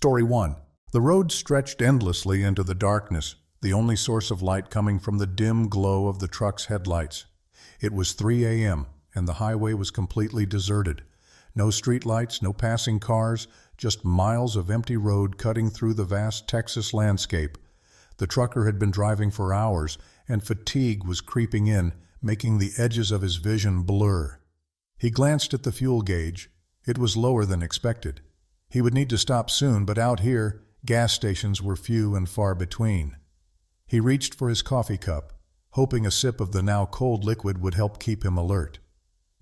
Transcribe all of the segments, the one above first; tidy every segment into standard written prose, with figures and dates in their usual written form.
Story 1. The road stretched endlessly into the darkness, the only source of light coming from the dim glow of the truck's headlights. It was 3 a.m., and the highway was completely deserted. No streetlights, no passing cars, just miles of empty road cutting through the vast Texas landscape. The trucker had been driving for hours, and fatigue was creeping in, making the edges of his vision blur. He glanced at the fuel gauge. It was lower than expected. He would need to stop soon, but out here, gas stations were few and far between. He reached for his coffee cup, hoping a sip of the now cold liquid would help keep him alert.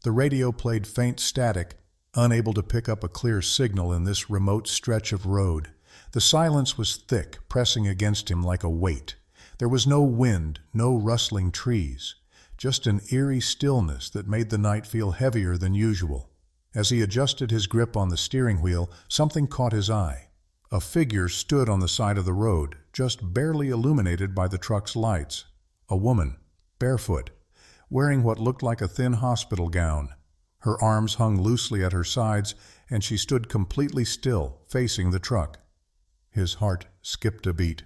The radio played faint static, unable to pick up a clear signal in this remote stretch of road. The silence was thick, pressing against him like a weight. There was no wind, no rustling trees, just an eerie stillness that made the night feel heavier than usual. As he adjusted his grip on the steering wheel, something caught his eye. A figure stood on the side of the road, just barely illuminated by the truck's lights. A woman, barefoot, wearing what looked like a thin hospital gown. Her arms hung loosely at her sides, and she stood completely still, facing the truck. His heart skipped a beat.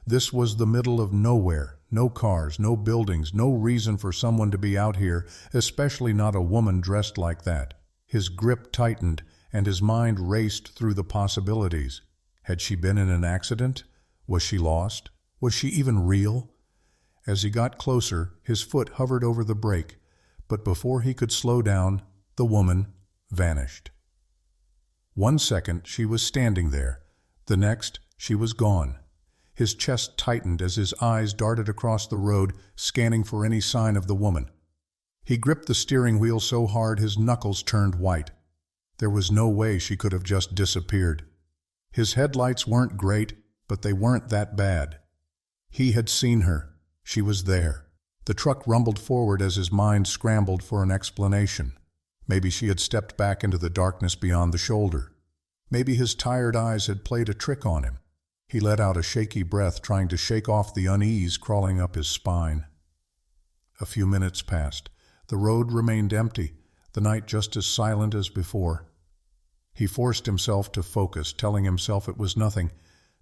This was the middle of nowhere, no cars, no buildings, no reason for someone to be out here, especially not a woman dressed like that. His grip tightened, and his mind raced through the possibilities. Had she been in an accident? Was she lost? Was she even real? As he got closer, his foot hovered over the brake, but before he could slow down, the woman vanished. 1 second, she was standing there. The next, she was gone. His chest tightened as his eyes darted across the road, scanning for any sign of the woman. He gripped the steering wheel so hard his knuckles turned white. There was no way she could have just disappeared. His headlights weren't great, but they weren't that bad. He had seen her. She was there. The truck rumbled forward as his mind scrambled for an explanation. Maybe she had stepped back into the darkness beyond the shoulder. Maybe his tired eyes had played a trick on him. He let out a shaky breath, trying to shake off the unease crawling up his spine. A few minutes passed. The road remained empty, the night just as silent as before. He forced himself to focus, telling himself it was nothing,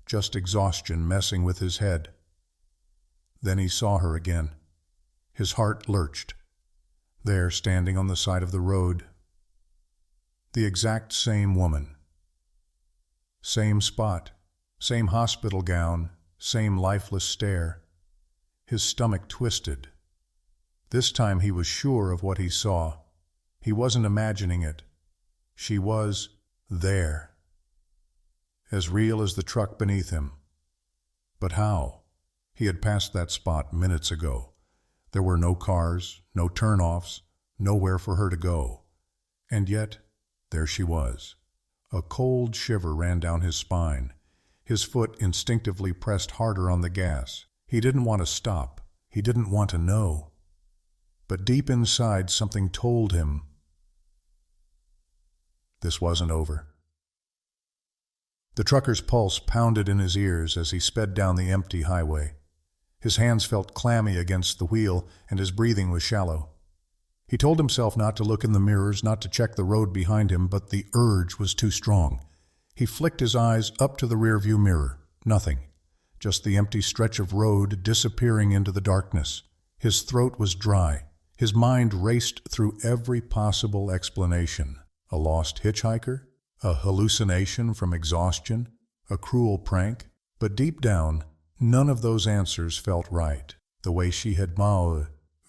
just exhaustion messing with his head. Then he saw her again. His heart lurched. There, standing on the side of the road, the exact same woman. Same spot, same hospital gown, same lifeless stare. His stomach twisted. This time he was sure of what he saw. He wasn't imagining it. She was there. As real as the truck beneath him. But how? He had passed that spot minutes ago. There were no cars, no turnoffs, nowhere for her to go. And yet, there she was. A cold shiver ran down his spine. His foot instinctively pressed harder on the gas. He didn't want to stop. He didn't want to know. But deep inside, something told him this wasn't over. The trucker's pulse pounded in his ears as he sped down the empty highway. His hands felt clammy against the wheel, and his breathing was shallow. He told himself not to look in the mirrors, not to check the road behind him, but the urge was too strong. He flicked his eyes up to the rearview mirror. Nothing. Just the empty stretch of road disappearing into the darkness. His throat was dry. His mind raced through every possible explanation. A lost hitchhiker? A hallucination from exhaustion? A cruel prank? But deep down, none of those answers felt right. The way she had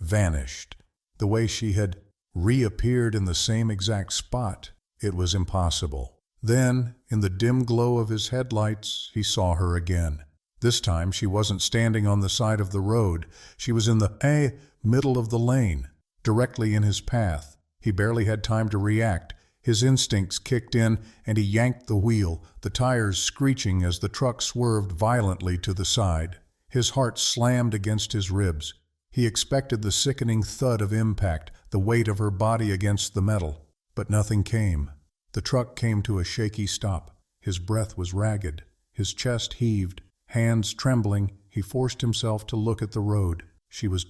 vanished. The way she had reappeared in the same exact spot. It was impossible. Then, in the dim glow of his headlights, he saw her again. This time, she wasn't standing on the side of the road. She was in the middle of the lane, directly in his path. He barely had time to react. His instincts kicked in, and he yanked the wheel, the tires screeching as the truck swerved violently to the side. His heart slammed against his ribs. He expected the sickening thud of impact, the weight of her body against the metal. But nothing came. The truck came to a shaky stop. His breath was ragged. His chest heaved. Hands trembling, he forced himself to look at the road. She was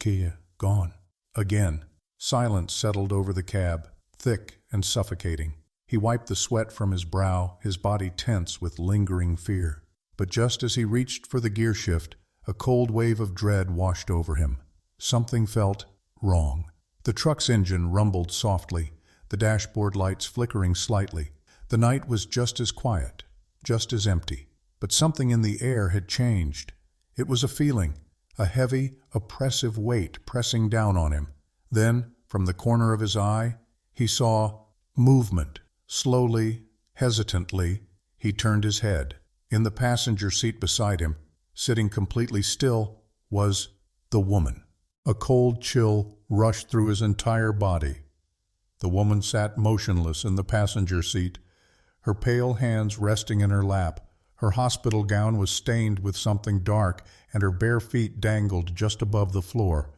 gone. Again, silence settled over the cab, thick and suffocating. He wiped the sweat from his brow, his body tense with lingering fear. But just as he reached for the gear shift, a cold wave of dread washed over him. Something felt wrong. The truck's engine rumbled softly, the dashboard lights flickering slightly. The night was just as quiet, just as empty. But something in the air had changed. It was a feeling, a heavy, oppressive weight pressing down on him. Then, from the corner of his eye, he saw movement. Slowly, hesitantly, he turned his head. In the passenger seat beside him, sitting completely still, was the woman. A cold chill rushed through his entire body. The woman sat motionless in the passenger seat, her pale hands resting in her lap. Her hospital gown was stained with something dark, and her bare feet dangled just above the floor.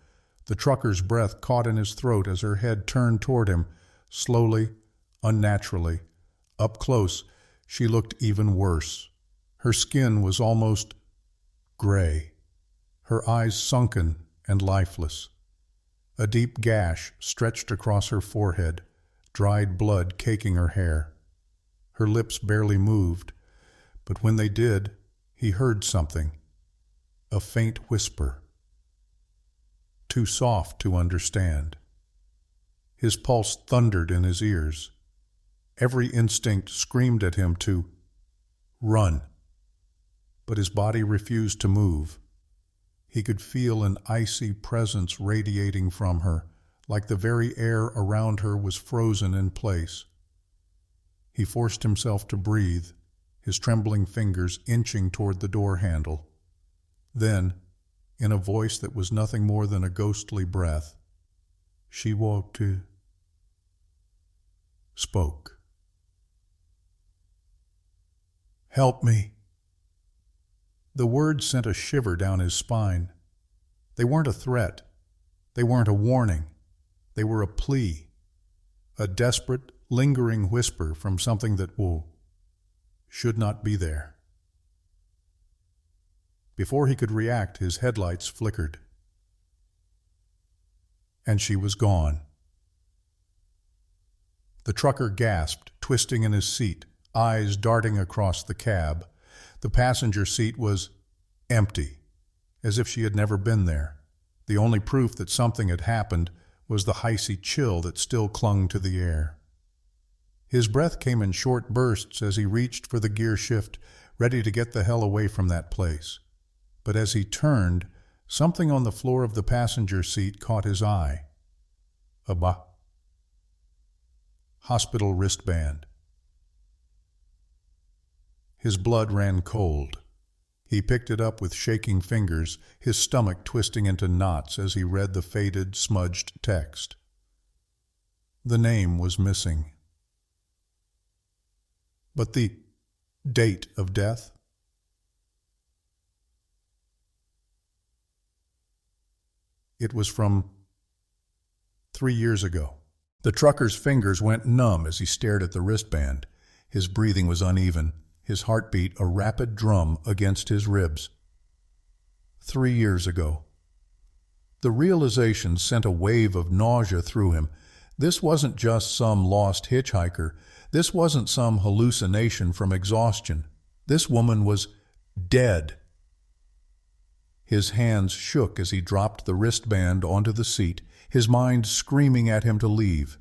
The trucker's breath caught in his throat as her head turned toward him, slowly, unnaturally. Up close, she looked even worse. Her skin was almost gray, her eyes sunken and lifeless. A deep gash stretched across her forehead, dried blood caking her hair. Her lips barely moved, but when they did, he heard something, a faint whisper, too soft to understand. His pulse thundered in his ears. Every instinct screamed at him to run, but his body refused to move. He could feel an icy presence radiating from her, like the very air around her was frozen in place. He forced himself to breathe, his trembling fingers inching toward the door handle. Then, in a voice that was nothing more than a ghostly breath, she spoke. "Help me." The words sent a shiver down his spine. They weren't a threat. They weren't a warning. They were a plea, a desperate, lingering whisper from something that should not be there. Before he could react, his headlights flickered. And she was gone. The trucker gasped, twisting in his seat, eyes darting across the cab. The passenger seat was empty, as if she had never been there. The only proof that something had happened was the icy chill that still clung to the air. His breath came in short bursts as he reached for the gear shift, ready to get the hell away from that place. But as he turned, something on the floor of the passenger seat caught his eye. A hospital wristband. His blood ran cold. He picked it up with shaking fingers, his stomach twisting into knots as he read the faded, smudged text. The name was missing. But the date of death? It was from 3 years ago. The trucker's fingers went numb as he stared at the wristband. His breathing was uneven, his heartbeat a rapid drum against his ribs. 3 years ago. The realization sent a wave of nausea through him. This wasn't just some lost hitchhiker. This wasn't some hallucination from exhaustion. This woman was dead. His hands shook as he dropped the wristband onto the seat, his mind screaming at him to leave.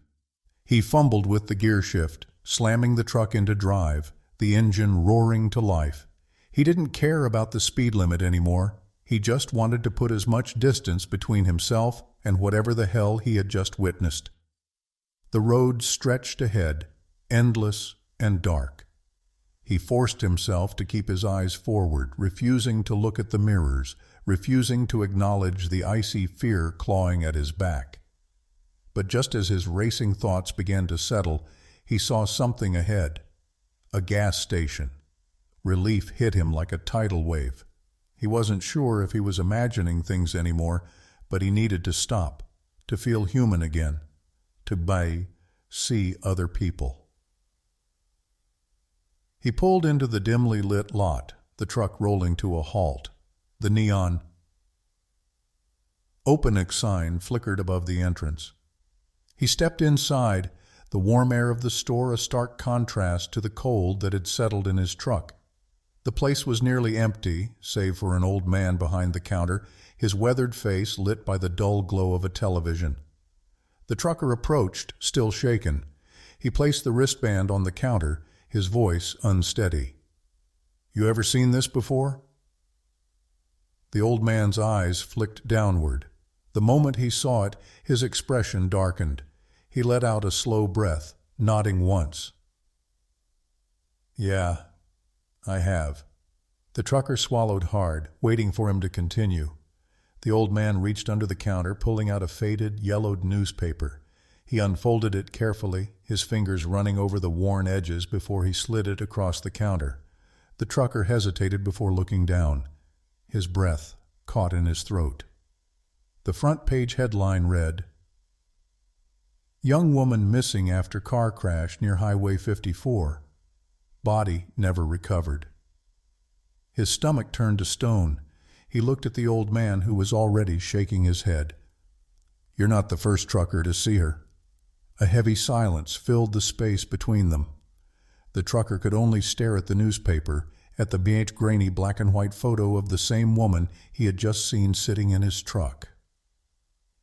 He fumbled with the gear shift, slamming the truck into drive, the engine roaring to life. He didn't care about the speed limit anymore. He just wanted to put as much distance between himself and whatever the hell he had just witnessed. The road stretched ahead, endless and dark. He forced himself to keep his eyes forward, refusing to look at the mirrors, refusing to acknowledge the icy fear clawing at his back. But just as his racing thoughts began to settle, he saw something ahead. A gas station. Relief hit him like a tidal wave. He wasn't sure if he was imagining things anymore, but he needed to stop, to feel human again, to see other people. He pulled into the dimly lit lot, the truck rolling to a halt. The neon "Open" sign flickered above the entrance. He stepped inside, the warm air of the store a stark contrast to the cold that had settled in his truck. The place was nearly empty, save for an old man behind the counter, his weathered face lit by the dull glow of a television. The trucker approached, still shaken. He placed the wristband on the counter, his voice unsteady. "You ever seen this before?" The old man's eyes flicked downward. The moment he saw it, his expression darkened. He let out a slow breath, nodding once. "Yeah, I have." The trucker swallowed hard, waiting for him to continue. The old man reached under the counter, pulling out a faded, yellowed newspaper. He unfolded it carefully, his fingers running over the worn edges before he slid it across the counter. The trucker hesitated before looking down. His breath caught in his throat. The front page headline read, "Young woman missing after car crash near Highway 54. Body never recovered." His stomach turned to stone. He looked at the old man who was already shaking his head. "You're not the first trucker to see her." A heavy silence filled the space between them. The trucker could only stare at the newspaper, at the grainy black and white photo of the same woman he had just seen sitting in his truck.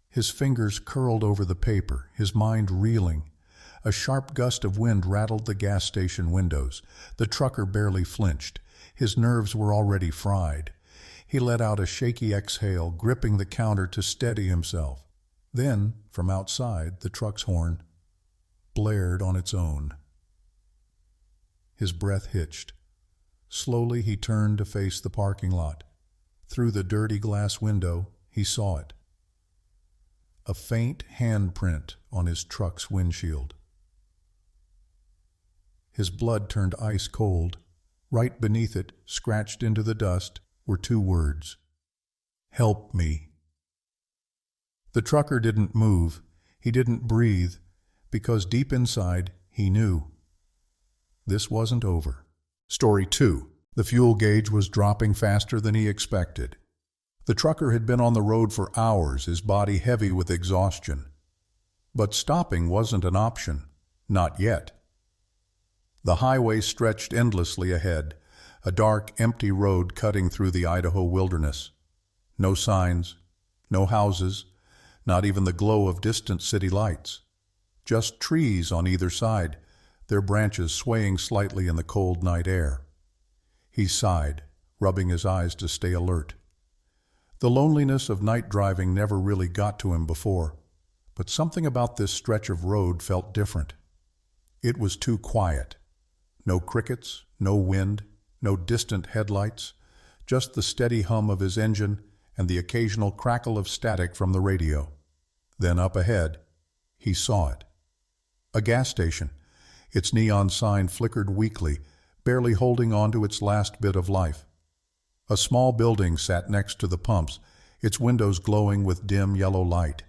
His fingers curled over the paper, his mind reeling. A sharp gust of wind rattled the gas station windows. The trucker barely flinched. His nerves were already fried. He let out a shaky exhale, gripping the counter to steady himself. Then, from outside, the truck's horn blared on its own. His breath hitched. Slowly he turned to face the parking lot. Through the dirty glass window, he saw it. A faint handprint on his truck's windshield. His blood turned ice cold. Right beneath it, scratched into the dust, were two words. "Help me." The trucker didn't move. He didn't breathe, because deep inside, he knew. This wasn't over. Story 2. The fuel gauge was dropping faster than he expected. The trucker had been on the road for hours, his body heavy with exhaustion. But stopping wasn't an option. Not yet. The highway stretched endlessly ahead, a dark, empty road cutting through the Idaho wilderness. No signs, no houses, not even the glow of distant city lights. Just trees on either side, their branches swaying slightly in the cold night air. He sighed, rubbing his eyes to stay alert. The loneliness of night driving never really got to him before, but something about this stretch of road felt different. It was too quiet. No crickets, no wind, no distant headlights, just the steady hum of his engine and the occasional crackle of static from the radio. Then up ahead, he saw it. A gas station. Its neon sign flickered weakly, barely holding on to its last bit of life. A small building sat next to the pumps, its windows glowing with dim yellow light.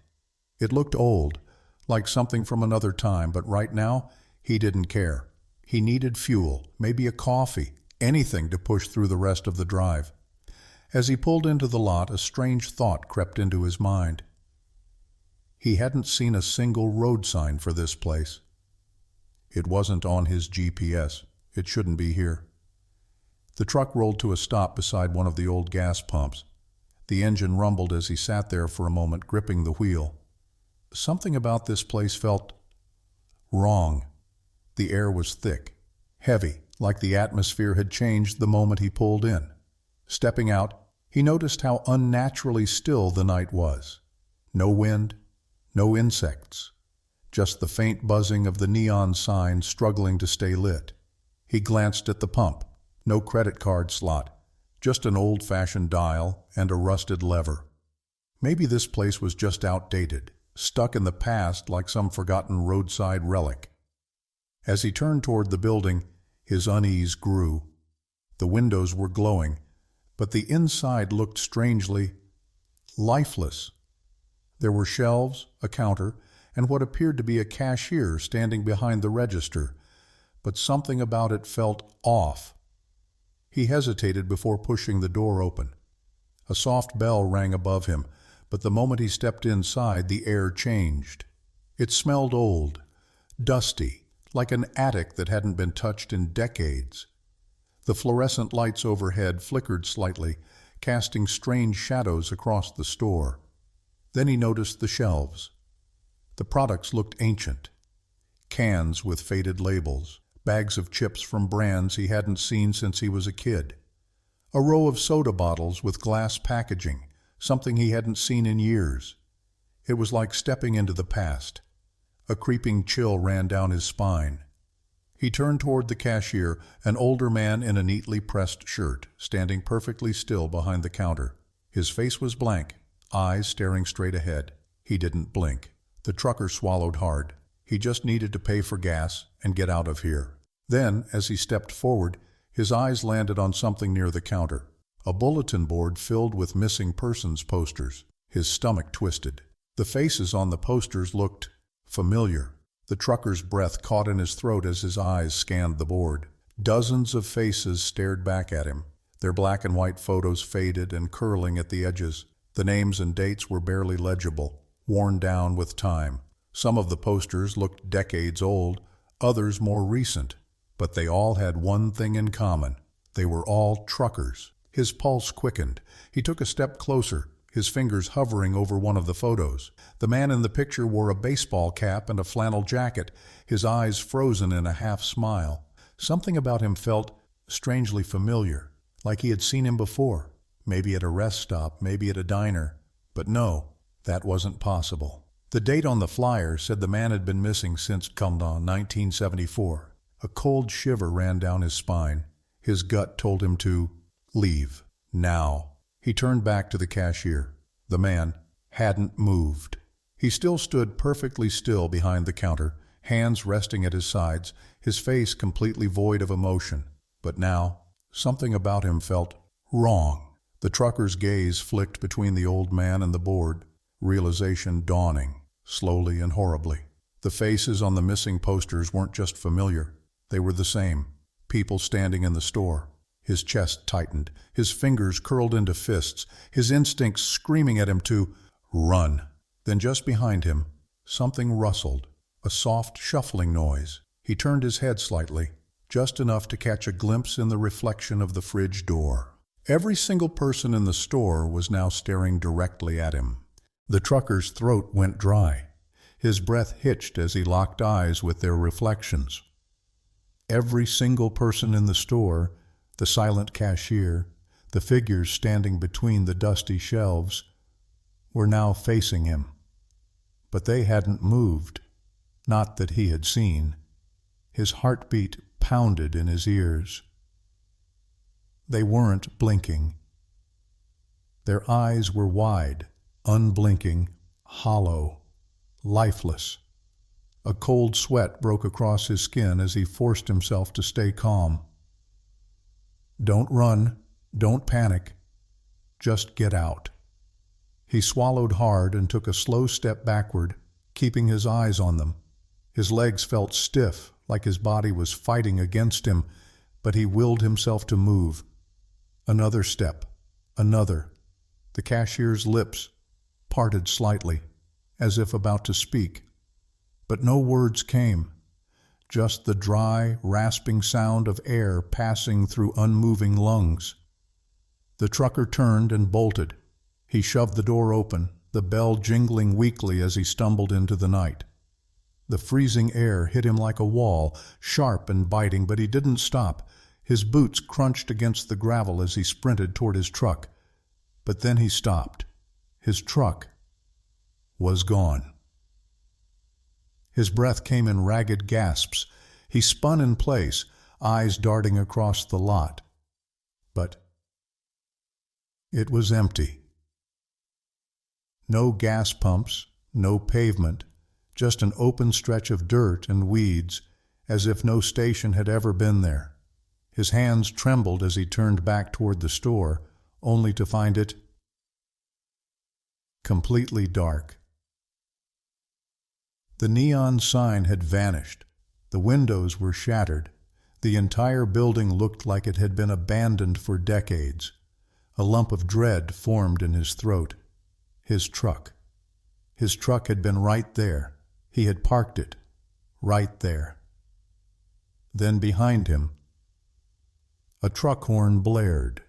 It looked old, like something from another time, but right now, he didn't care. He needed fuel, maybe a coffee, anything to push through the rest of the drive. As he pulled into the lot, a strange thought crept into his mind. He hadn't seen a single road sign for this place. It wasn't on his GPS. It shouldn't be here. The truck rolled to a stop beside one of the old gas pumps. The engine rumbled as he sat there for a moment, gripping the wheel. Something about this place felt wrong. The air was thick, heavy, like the atmosphere had changed the moment he pulled in. Stepping out, he noticed how unnaturally still the night was. No wind, no insects, just the faint buzzing of the neon sign struggling to stay lit. He glanced at the pump. No credit card slot, just an old-fashioned dial and a rusted lever. Maybe this place was just outdated, stuck in the past like some forgotten roadside relic. As he turned toward the building, his unease grew. The windows were glowing, but the inside looked strangely lifeless. There were shelves, a counter, and what appeared to be a cashier standing behind the register, but something about it felt off. He hesitated before pushing the door open. A soft bell rang above him, but the moment he stepped inside, the air changed. It smelled old, dusty, like an attic that hadn't been touched in decades. The fluorescent lights overhead flickered slightly, casting strange shadows across the store. Then he noticed the shelves. The products looked ancient. Cans with faded labels, bags of chips from brands he hadn't seen since he was a kid. A row of soda bottles with glass packaging, something he hadn't seen in years. It was like stepping into the past. A creeping chill ran down his spine. He turned toward the cashier, an older man in a neatly pressed shirt, standing perfectly still behind the counter. His face was blank, eyes staring straight ahead. He didn't blink. The trucker swallowed hard. He just needed to pay for gas and get out of here. Then, as he stepped forward, his eyes landed on something near the counter. A bulletin board filled with missing persons posters. His stomach twisted. The faces on the posters looked familiar. The trucker's breath caught in his throat as his eyes scanned the board. Dozens of faces stared back at him, their black and white photos faded and curling at the edges. The names and dates were barely legible, worn down with time. Some of the posters looked decades old, others more recent, but they all had one thing in common. They were all truckers. His pulse quickened. He took a step closer, his fingers hovering over one of the photos. The man in the picture wore a baseball cap and a flannel jacket, his eyes frozen in a half-smile. Something about him felt strangely familiar, like he had seen him before, maybe at a rest stop, maybe at a diner. But no, that wasn't possible. The date on the flyer said the man had been missing since 1974. A cold shiver ran down his spine. His gut told him to leave. Now. He turned back to the cashier. The man hadn't moved. He still stood perfectly still behind the counter, hands resting at his sides, his face completely void of emotion. But now, something about him felt wrong. The trucker's gaze flicked between the old man and the board, realization dawning, slowly and horribly. The faces on the missing posters weren't just familiar. They were the same. People standing in the store. His chest tightened, his fingers curled into fists, his instincts screaming at him to run. Then just behind him, something rustled, a soft shuffling noise. He turned his head slightly, just enough to catch a glimpse in the reflection of the fridge door. Every single person in the store was now staring directly at him. The trucker's throat went dry. His breath hitched as he locked eyes with their reflections. Every single person in the store, the silent cashier, the figures standing between the dusty shelves, were now facing him. But they hadn't moved, not that he had seen. His heartbeat pounded in his ears. They weren't blinking. Their eyes were wide, unblinking, hollow, lifeless. A cold sweat broke across his skin as he forced himself to stay calm. Don't run, don't panic, just get out. He swallowed hard and took a slow step backward, keeping his eyes on them. His legs felt stiff, like his body was fighting against him, but he willed himself to move. Another step, another. The cashier's lips parted slightly, as if about to speak. But no words came. Just the dry, rasping sound of air passing through unmoving lungs. The trucker turned and bolted. He shoved the door open, the bell jingling weakly as he stumbled into the night. The freezing air hit him like a wall, sharp and biting, but he didn't stop. His boots crunched against the gravel as he sprinted toward his truck. But then he stopped. His truck was gone. His breath came in ragged gasps. He spun in place, eyes darting across the lot. But it was empty. No gas pumps, no pavement, just an open stretch of dirt and weeds, as if no station had ever been there. His hands trembled as he turned back toward the store, only to find it completely dark. The neon sign had vanished. The windows were shattered. The entire building looked like it had been abandoned for decades. A lump of dread formed in his throat. His truck. His truck had been right there. He had parked it, right there. Then behind him, a truck horn blared.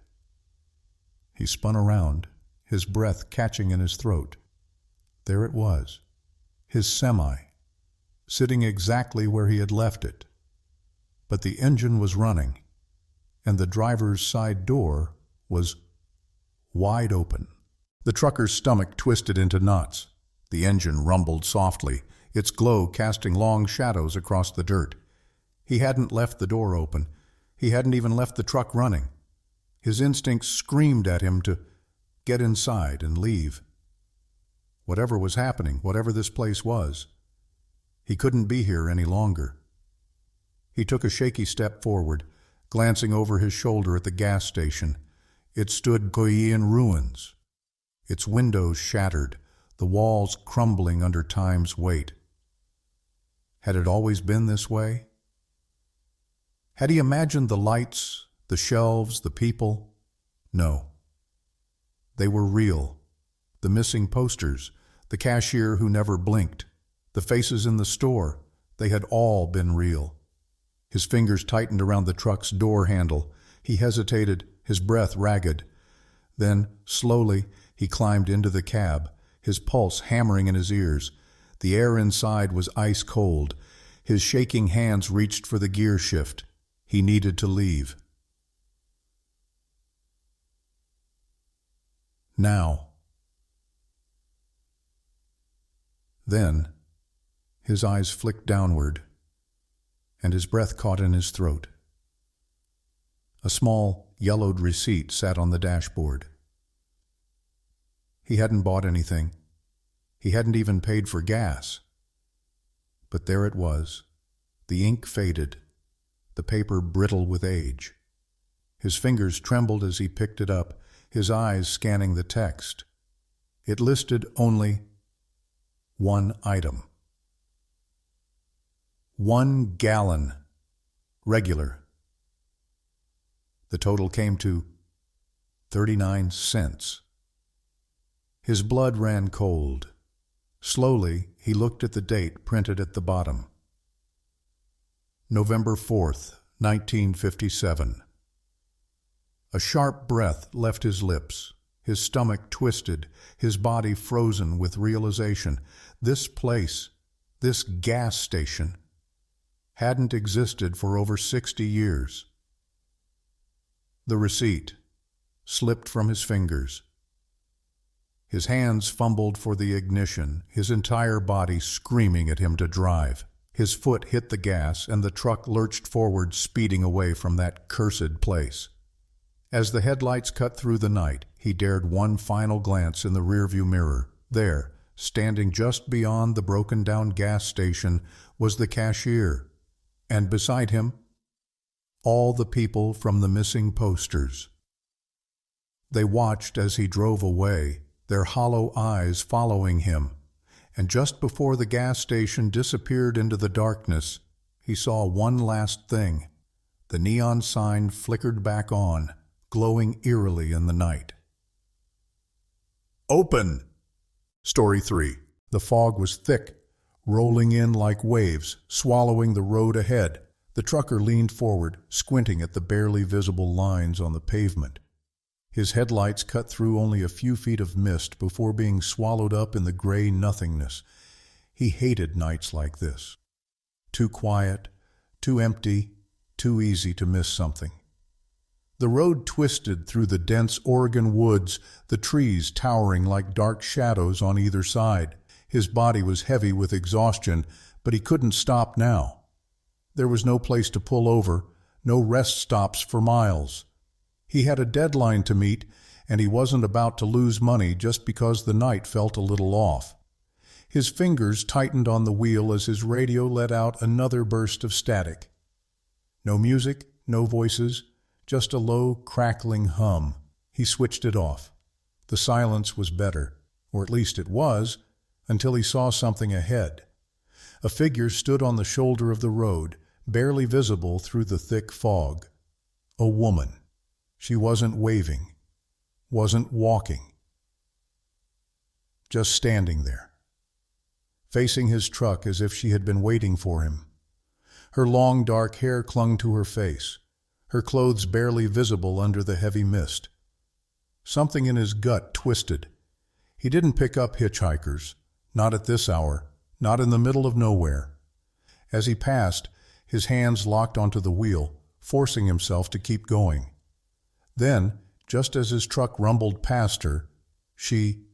He spun around, his breath catching in his throat. There it was, his semi, sitting exactly where he had left it. But the engine was running, and the driver's side door was wide open. The trucker's stomach twisted into knots. The engine rumbled softly, its glow casting long shadows across the dirt. He hadn't left the door open. He hadn't even left the truck running. His instincts screamed at him to get inside and leave. Whatever was happening, whatever this place was, he couldn't be here any longer. He took a shaky step forward, glancing over his shoulder at the gas station. It stood in ruins, its windows shattered, the walls crumbling under time's weight. Had it always been this way? Had he imagined the lights, the shelves, the people? No. They were real. The missing posters, the cashier who never blinked, the faces in the store, they had all been real. His fingers tightened around the truck's door handle. He hesitated, his breath ragged. Then, slowly, he climbed into the cab, his pulse hammering in his ears. The air inside was ice cold. His shaking hands reached for the gear shift. He needed to leave. Now. Then, his eyes flicked downward, and his breath caught in his throat. A small, yellowed receipt sat on the dashboard. He hadn't bought anything. He hadn't even paid for gas. But there it was. The ink faded, the paper brittle with age. His fingers trembled as he picked it up, his eyes scanning the text. It listed only one item. 1 gallon, regular. The total came to 39 cents. His blood ran cold. Slowly, he looked at the date printed at the bottom. November 4th, 1957. A sharp breath left his lips. His stomach twisted, his body frozen with realization. This place, this gas station, hadn't existed for over 60 years. The receipt slipped from his fingers. His hands fumbled for the ignition, his entire body screaming at him to drive. His foot hit the gas, and the truck lurched forward, speeding away from that cursed place. As the headlights cut through the night, he dared one final glance in the rearview mirror. There, standing just beyond the broken-down gas station, was the cashier, and beside him, all the people from the missing posters. They watched as he drove away, their hollow eyes following him, and just before the gas station disappeared into the darkness, he saw one last thing. The neon sign flickered back on, glowing eerily in the night. Open! Story 3. The fog was thick, rolling in like waves, swallowing the road ahead. The trucker leaned forward, squinting at the barely visible lines on the pavement. His headlights cut through only a few feet of mist before being swallowed up in the gray nothingness. He hated nights like this. Too quiet, too empty, too easy to miss something. The road twisted through the dense Oregon woods, the trees towering like dark shadows on either side. His body was heavy with exhaustion, but he couldn't stop now. There was no place to pull over, no rest stops for miles. He had a deadline to meet, and he wasn't about to lose money just because the night felt a little off. His fingers tightened on the wheel as his radio let out another burst of static. No music, no voices, just a low, crackling hum. He switched it off. The silence was better, or at least it was, until he saw something ahead. A figure stood on the shoulder of the road, barely visible through the thick fog. A woman. She wasn't waving, wasn't walking, just standing there. facing his truck as if she had been waiting for him. Her long dark hair clung to her face, her clothes barely visible under the heavy mist. Something in his gut twisted. He didn't pick up hitchhikers, not at this hour, not in the middle of nowhere. As he passed, his hands locked onto the wheel, forcing himself to keep going. Then, just as his truck rumbled past her, she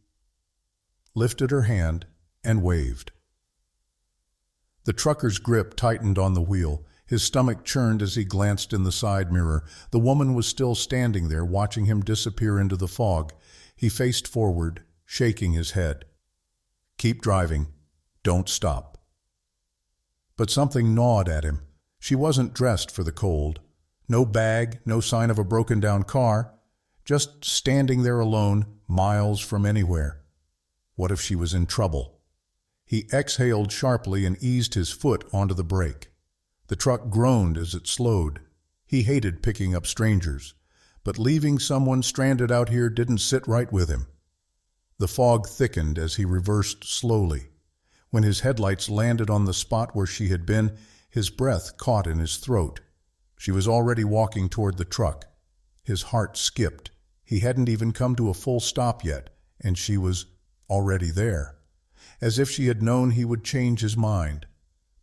lifted her hand and waved. The trucker's grip tightened on the wheel. His stomach churned as he glanced in the side mirror. The woman was still standing there, watching him disappear into the fog. He faced forward, shaking his head. "Keep driving. Don't stop." But something gnawed at him. She wasn't dressed for the cold. No bag, no sign of a broken-down car. Just standing there alone, miles from anywhere. What if she was in trouble? He exhaled sharply and eased his foot onto the brake. The truck groaned as it slowed. He hated picking up strangers, but leaving someone stranded out here didn't sit right with him. The fog thickened as he reversed slowly. When his headlights landed on the spot where she had been, his breath caught in his throat. She was already walking toward the truck. His heart skipped. He hadn't even come to a full stop yet, and she was already there. As if she had known he would change his mind.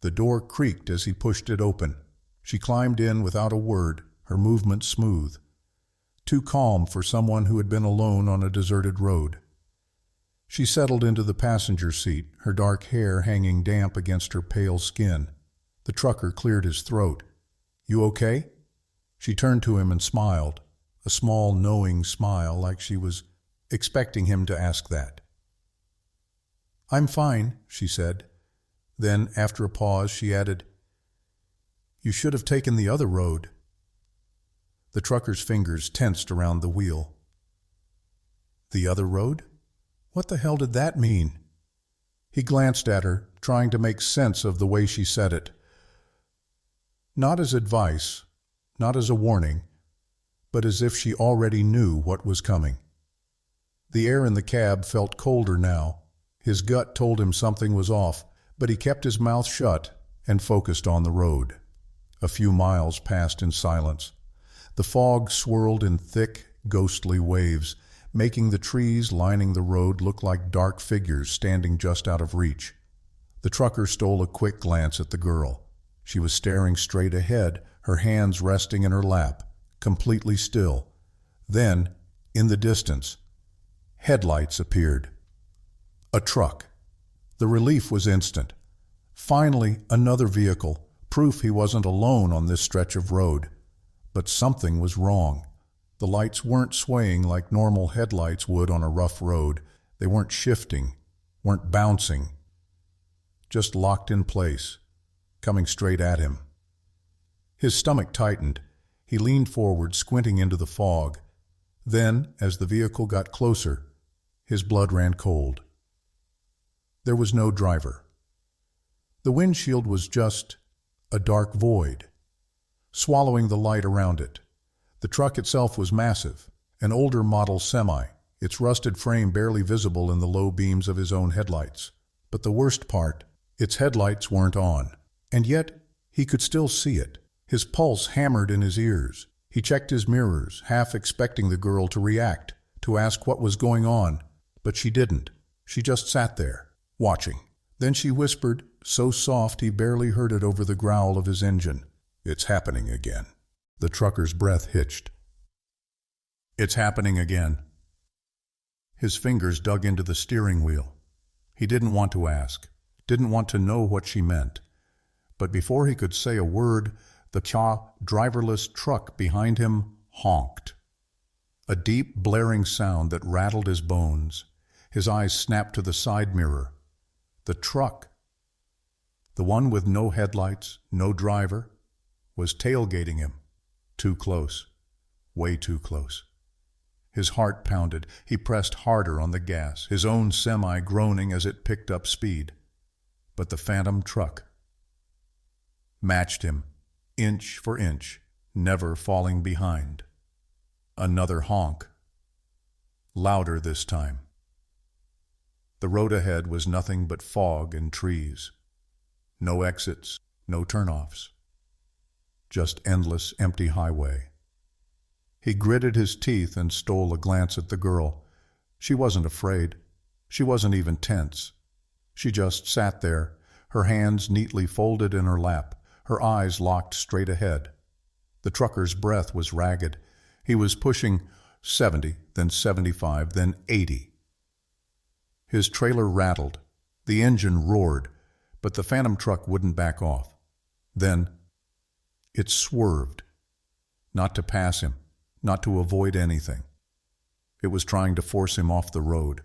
The door creaked as he pushed it open. She climbed in without a word, her movement smooth. Too calm for someone who had been alone on a deserted road. She settled into the passenger seat, her dark hair hanging damp against her pale skin. The trucker cleared his throat. "You okay?" She turned to him and smiled, a small, knowing smile like she was expecting him to ask that. "I'm fine," she said. Then, after a pause, she added, "You should have taken the other road." The trucker's fingers tensed around the wheel. The other road? What the hell did that mean? He glanced at her, trying to make sense of the way she said it. Not as advice, not as a warning, but as if she already knew what was coming. The air in the cab felt colder now. His gut told him something was off, but he kept his mouth shut and focused on the road. A few miles passed in silence. The fog swirled in thick, ghostly waves, making the trees lining the road look like dark figures standing just out of reach. The trucker stole a quick glance at the girl. She was staring straight ahead, her hands resting in her lap, completely still. Then, in the distance, headlights appeared. A truck. The relief was instant. Finally, another vehicle, proof he wasn't alone on this stretch of road. But something was wrong. The lights weren't swaying like normal headlights would on a rough road. They weren't shifting, weren't bouncing. Just locked in place, coming straight at him. His stomach tightened. He leaned forward, squinting into the fog. Then, as the vehicle got closer, his blood ran cold. There was no driver. The windshield was just a dark void, swallowing the light around it. The truck itself was massive, an older model semi, its rusted frame barely visible in the low beams of his own headlights. But the worst part, its headlights weren't on. And yet, he could still see it. His pulse hammered in his ears. He checked his mirrors, half expecting the girl to react, to ask what was going on. But she didn't. She just sat there, watching. Then she whispered, so soft he barely heard it over the growl of his engine. "It's happening again." The trucker's breath hitched. "It's happening again." His fingers dug into the steering wheel. He didn't want to ask, didn't want to know what she meant. But before he could say a word, the driverless truck behind him honked. A deep, blaring sound that rattled his bones. His eyes snapped to the side mirror. The truck, the one with no headlights, no driver, was tailgating him. Too close. Way too close. His heart pounded. He pressed harder on the gas, his own semi groaning as it picked up speed. But the phantom truck matched him, inch for inch, never falling behind. Another honk. Louder this time. The road ahead was nothing but fog and trees. No exits, no turnoffs. Just endless, empty highway. He gritted his teeth and stole a glance at the girl. She wasn't afraid. She wasn't even tense. She just sat there, her hands neatly folded in her lap, her eyes locked straight ahead. The trucker's breath was ragged. He was pushing 70, then 75, then 80. His trailer rattled. The engine roared, but the phantom truck wouldn't back off. Then it swerved. Not to pass him, not to avoid anything. It was trying to force him off the road.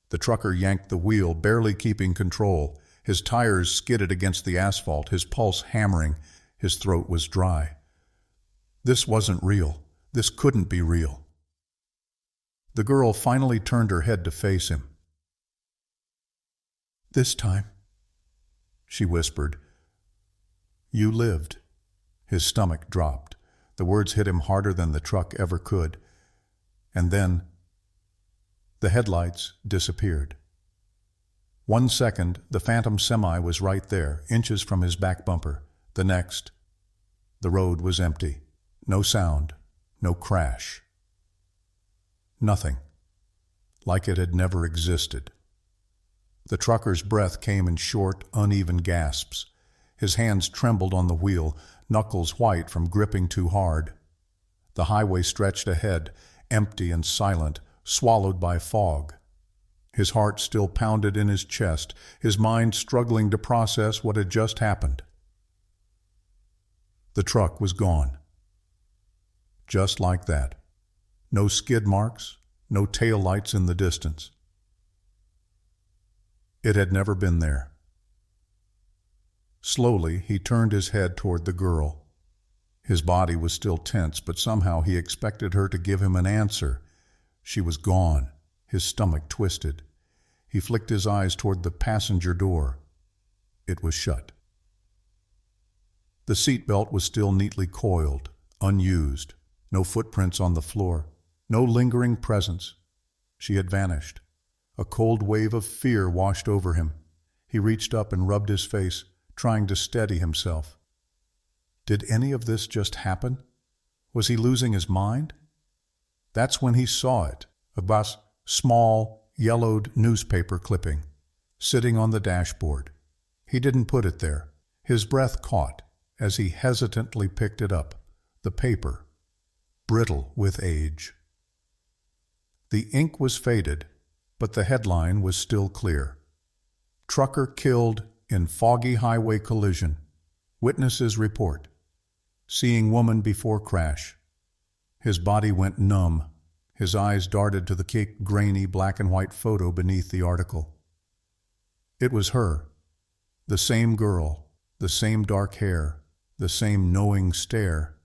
The trucker yanked the wheel, barely keeping control. His tires skidded against the asphalt, his pulse hammering. His throat was dry. This wasn't real. This couldn't be real. The girl finally turned her head to face him. "This time," she whispered. "You lived." His stomach dropped. The words hit him harder than the truck ever could. And then the headlights disappeared. 1 second, the phantom semi was right there, inches from his back bumper. The next, the road was empty. No sound, no crash. Nothing. Like it had never existed. The trucker's breath came in short, uneven gasps. His hands trembled on the wheel, knuckles white from gripping too hard. The highway stretched ahead, empty and silent, swallowed by fog. His heart still pounded in his chest, his mind struggling to process what had just happened. The truck was gone. Just like that. No skid marks, no tail lights in the distance. It had never been there. Slowly, he turned his head toward the girl. His body was still tense, but somehow he expected her to give him an answer. She was gone. His stomach twisted. He flicked his eyes toward the passenger door. It was shut. The seatbelt was still neatly coiled, unused. No footprints on the floor. No lingering presence. She had vanished. A cold wave of fear washed over him. He reached up and rubbed his face, trying to steady himself. Did any of this just happen? Was he losing his mind? That's when he saw it, a small, yellowed newspaper clipping, sitting on the dashboard. He didn't put it there. His breath caught as he hesitantly picked it up. The paper, brittle with age. The ink was faded, but the headline was still clear. Trucker killed in foggy highway collision. Witnesses report. Seeing woman before crash. His body went numb. His eyes darted to the caked, grainy black and white photo beneath the article. It was her. The same girl, the same dark hair, the same knowing stare.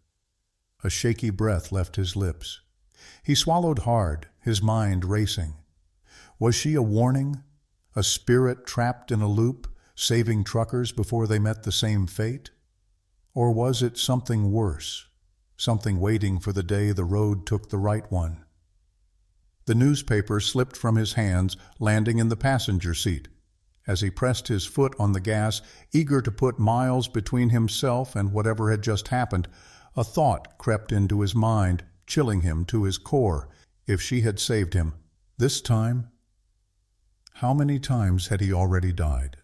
A shaky breath left his lips. He swallowed hard, his mind racing. Was she a warning? A spirit trapped in a loop, saving truckers before they met the same fate? Or was it something worse, something waiting for the day the road took the right one? The newspaper slipped from his hands, landing in the passenger seat. As he pressed his foot on the gas, eager to put miles between himself and whatever had just happened, a thought crept into his mind, chilling him to his core. If she had saved him, this time, how many times had he already died?